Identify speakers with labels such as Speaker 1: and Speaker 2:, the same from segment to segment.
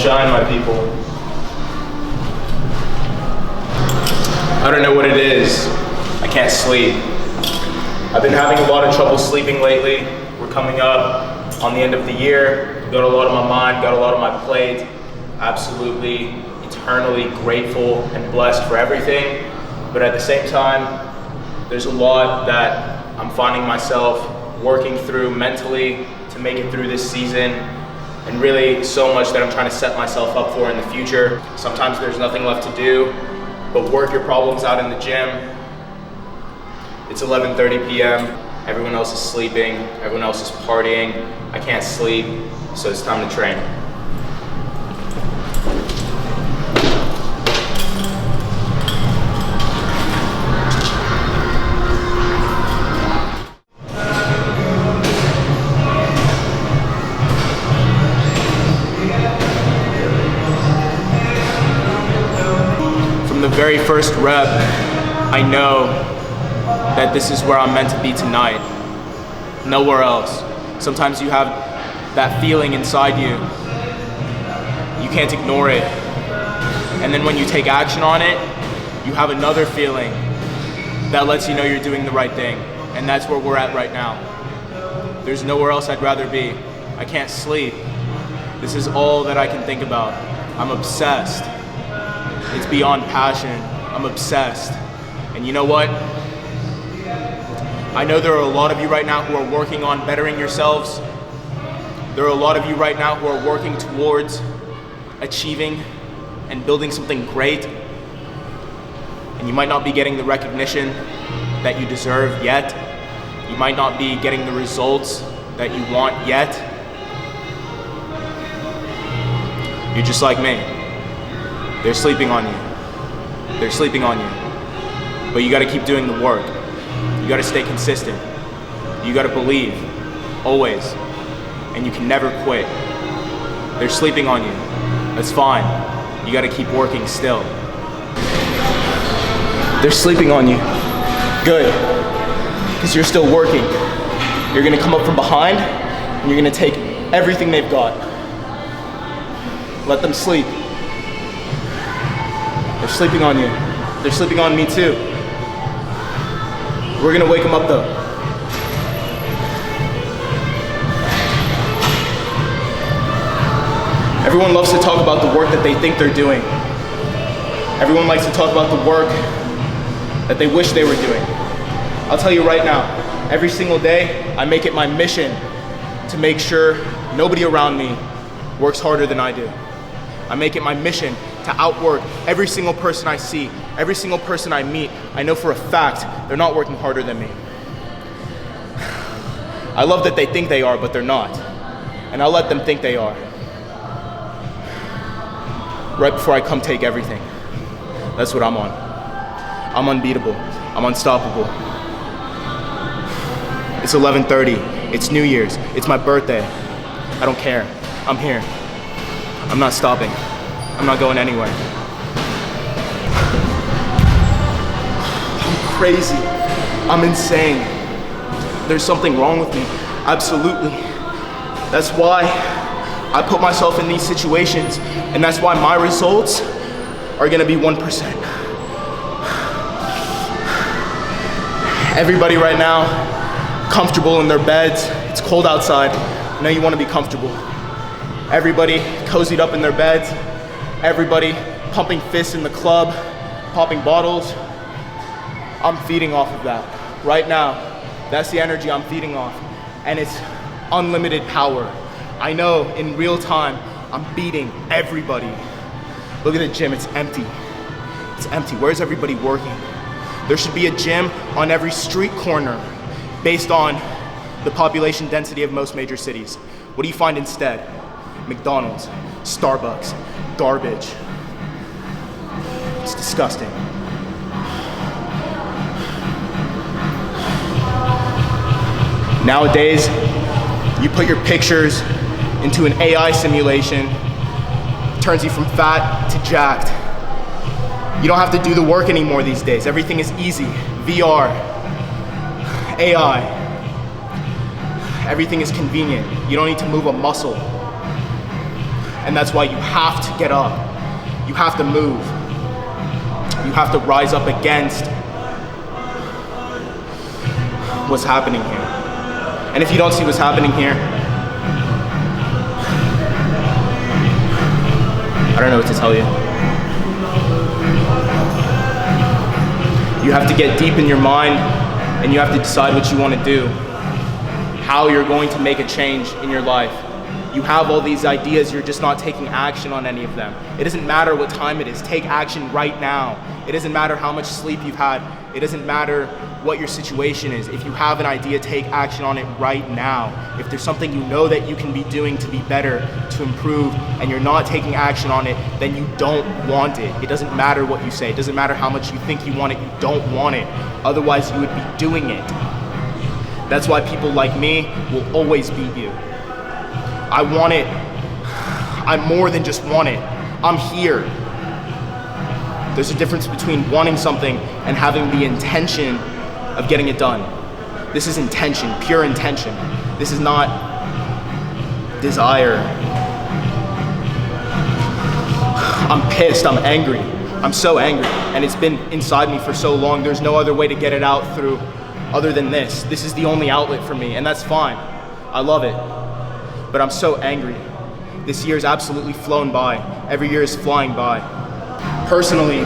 Speaker 1: shine, my people. I don't know what it is. I can't sleep. I've been having a lot of trouble sleeping lately. We're coming up on the end of the year. Got a lot on my mind, got a lot on my plate. Absolutely, eternally grateful and blessed for everything. But at the same time, there's a lot that I'm finding myself working through mentally to make it through this season, and really so much that I'm trying to set myself up for in the future. Sometimes there's nothing left to do but work your problems out in the gym. It's 11:30 p.m. Everyone else is sleeping, everyone else is partying. I can't sleep, so it's time to train. The very first rep, I know that this is where I'm meant to be tonight. Nowhere else. Sometimes you have that feeling inside you. You can't ignore it. And then when you take action on it, you have another feeling that lets you know you're doing the right thing. And that's where we're at right now. There's nowhere else I'd rather be. I can't sleep. This is all that I can think about. I'm obsessed. It's beyond passion. I'm obsessed. And you know what? I know there are a lot of you right now who are working on bettering yourselves. There are a lot of you right now who are working towards achieving and building something great. And you might not be getting the recognition that you deserve yet. You might not be getting the results that you want yet. You're just like me. They're sleeping on you. They're sleeping on you. But you gotta keep doing the work. You gotta stay consistent. You gotta believe, always. And you can never quit. They're sleeping on you. That's fine. You gotta keep working still. They're sleeping on you. Good. Because you're still working. You're gonna come up from behind and you're gonna take everything they've got. Let them sleep. They're sleeping on you. They're sleeping on me too. We're gonna wake them up though. Everyone loves to talk about the work that they think they're doing. Everyone likes to talk about the work that they wish they were doing. I'll tell you right now, every single day, I make it my mission to make sure nobody around me works harder than I do. I make it my mission to outwork every single person I see, every single person I meet. I know for a fact they're not working harder than me. I love that they think they are, but they're not. And I'll let them think they are. Right before I come take everything. That's what I'm on. I'm unbeatable. I'm unstoppable. It's 11:30. It's New Year's. It's my birthday. I don't care. I'm here. I'm not stopping. I'm not going anywhere. I'm crazy. I'm insane. There's something wrong with me. Absolutely. That's why I put myself in these situations, and that's why my results are gonna be 1%. Everybody right now, comfortable in their beds. It's cold outside. I know you wanna be comfortable. Everybody cozied up in their beds. Everybody pumping fists in the club, popping bottles. I'm feeding off of that right now. That's the energy I'm feeding off. And it's unlimited power. I know in real time, I'm beating everybody. Look at the gym, it's empty. It's empty. Where's everybody working? There should be a gym on every street corner based on the population density of most major cities. What do you find instead? McDonald's, Starbucks, garbage. It's disgusting. Nowadays, you put your pictures into an AI simulation, turns you from fat to jacked. You don't have to do the work anymore these days. Everything is easy. VR, AI, everything is convenient. You don't need to move a muscle. And that's why you have to get up. You have to move. You have to rise up against what's happening here. And if you don't see what's happening here, I don't know what to tell you. You have to get deep in your mind and you have to decide what you want to do, how you're going to make a change in your life. You have all these ideas, you're just not taking action on any of them. It doesn't matter what time it is, take action right now. It doesn't matter how much sleep you've had. It doesn't matter what your situation is. If you have an idea, take action on it right now. If there's something you know that you can be doing to be better, to improve, and you're not taking action on it, then you don't want it. It doesn't matter what you say. It doesn't matter how much you think you want it, you don't want it. Otherwise, you would be doing it. That's why people like me will always beat you. I want it. I more than just want it. I'm here. There's a difference between wanting something and having the intention of getting it done. This is intention, pure intention. This is not desire. I'm pissed, I'm angry. I'm so angry, and it's been inside me for so long. There's no other way to get it out through other than this. This is the only outlet for me, and that's fine. I love it. But I'm so angry. This year's absolutely flown by. Every year is flying by. Personally,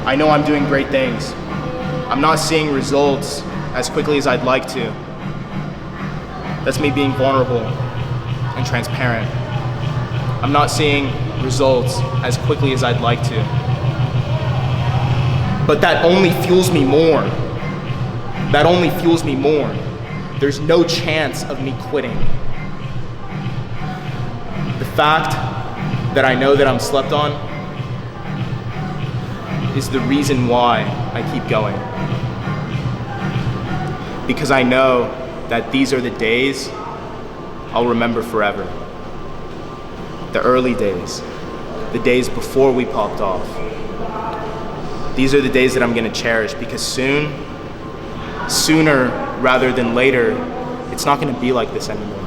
Speaker 1: I know I'm doing great things. I'm not seeing results as quickly as I'd like to. That's me being vulnerable and transparent. I'm not seeing results as quickly as I'd like to. But that only fuels me more. That only fuels me more. There's no chance of me quitting. The fact that I know that I'm slept on is the reason why I keep going. Because I know that these are the days I'll remember forever. The early days, the days before we popped off. These are the days that I'm gonna cherish because sooner rather than later, it's not gonna be like this anymore.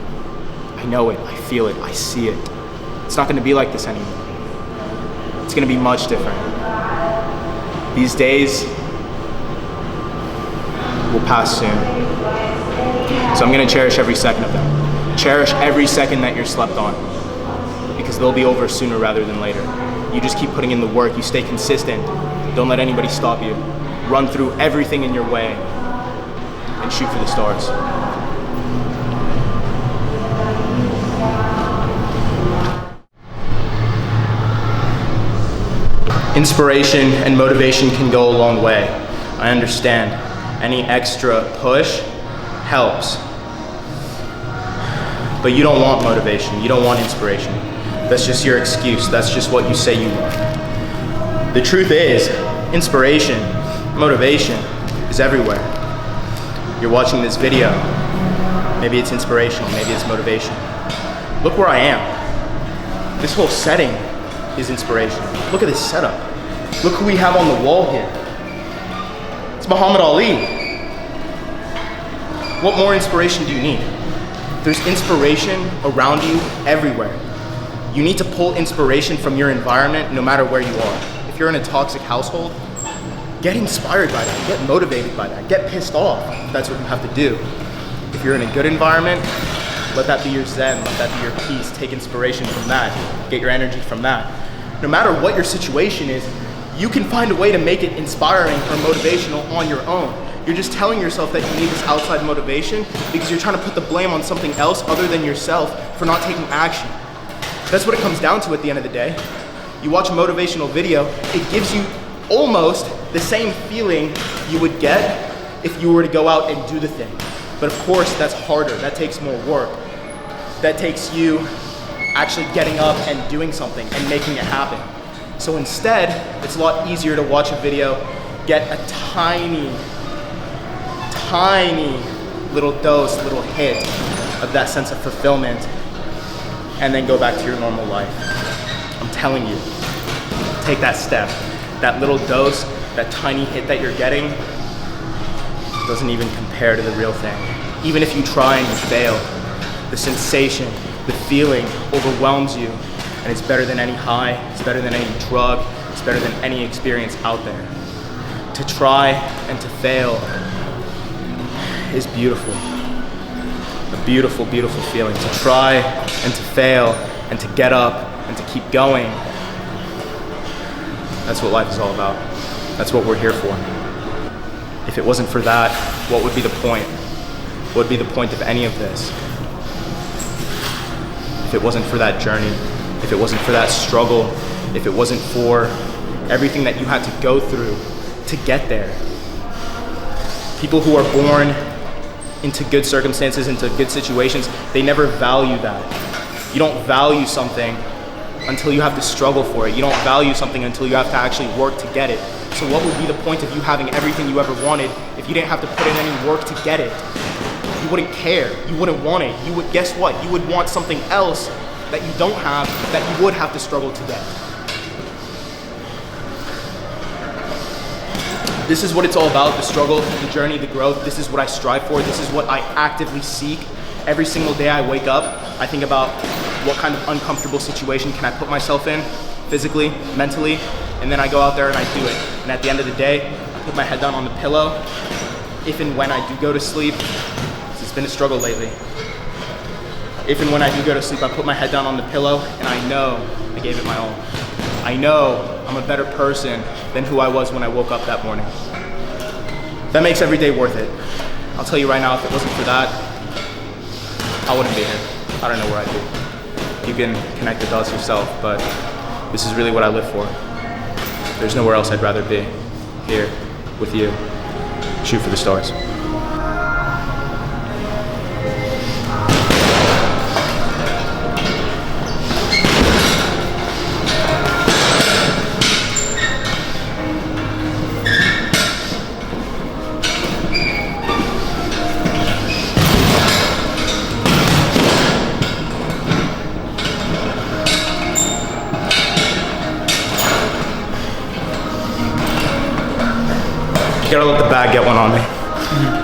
Speaker 1: I know it, I feel it, I see it. It's not gonna be like this anymore. It's gonna be much different. These days will pass soon. So I'm gonna cherish every second of them. Cherish every second that you're slept on because they'll be over sooner rather than later. You just keep putting in the work, you stay consistent. Don't let anybody stop you. Run through everything in your way and shoot for the stars. Inspiration and motivation can go a long way. I understand. Any extra push helps. But you don't want motivation. You don't want inspiration. That's just your excuse. That's just what you say you want. The truth is, inspiration, motivation is everywhere. You're watching this video. Maybe it's inspirational, maybe it's motivation. Look where I am. This whole setting is inspiration. Look at this setup. Look who we have on the wall here. It's Muhammad Ali. What more inspiration do you need? There's inspiration around you everywhere. You need to pull inspiration from your environment no matter where you are. If you're in a toxic household, get inspired by that, get motivated by that, get pissed off. That's what you have to do. If you're in a good environment, let that be your zen, let that be your peace. Take inspiration from that, get your energy from that. No matter what your situation is, you can find a way to make it inspiring or motivational on your own. You're just telling yourself that you need this outside motivation because you're trying to put the blame on something else other than yourself for not taking action. That's what it comes down to at the end of the day. You watch a motivational video, it gives you almost the same feeling you would get if you were to go out and do the thing. But of course, that's harder, that takes more work. That takes you actually getting up and doing something and making it happen. So instead, it's a lot easier to watch a video, get a tiny little dose, little hit of that sense of fulfillment, and then go back to your normal life. I'm telling you, take that step. That little dose, that tiny hit that you're getting, doesn't even compare to the real thing. Even if you try and you fail, the sensation, the feeling overwhelms you, and And it's better than any high, it's better than any drug, it's better than any experience out there. To try and to fail is beautiful. A beautiful, beautiful feeling. To try and to fail and to get up and to keep going. That's what life is all about. That's what we're here for. If it wasn't for that, what would be the point? What would be the point of any of this? If it wasn't for that journey, if it wasn't for that struggle, if it wasn't for everything that you had to go through to get there. People who are born into good circumstances, into good situations, they never value that. You don't value something until you have to struggle for it. You don't value something until you have to actually work to get it. So what would be the point of you having everything you ever wanted if you didn't have to put in any work to get it? You wouldn't care. You wouldn't want it. You would, guess what? You would want something else that you don't have that you would have to struggle to get. This is what it's all about, the struggle, the journey, the growth. This is what I strive for. This is what I actively seek. Every single day I wake up, I think about what kind of uncomfortable situation can I put myself in, physically, mentally, and then I go out there and I do it. And at the end of the day, I put my head down on the pillow. If and when I do go to sleep, it's been a struggle lately. If and when I do go to sleep, I put my head down on the pillow and I know I gave it my all. I know I'm a better person than who I was when I woke up that morning. That makes every day worth it. I'll tell you right now, if it wasn't for that, I wouldn't be here. I don't know where I'd be. You can connect the dots yourself, but this is really what I live for. There's nowhere else I'd rather be. Here, with you. Shoot for the stars. You gotta let the bag get one on me.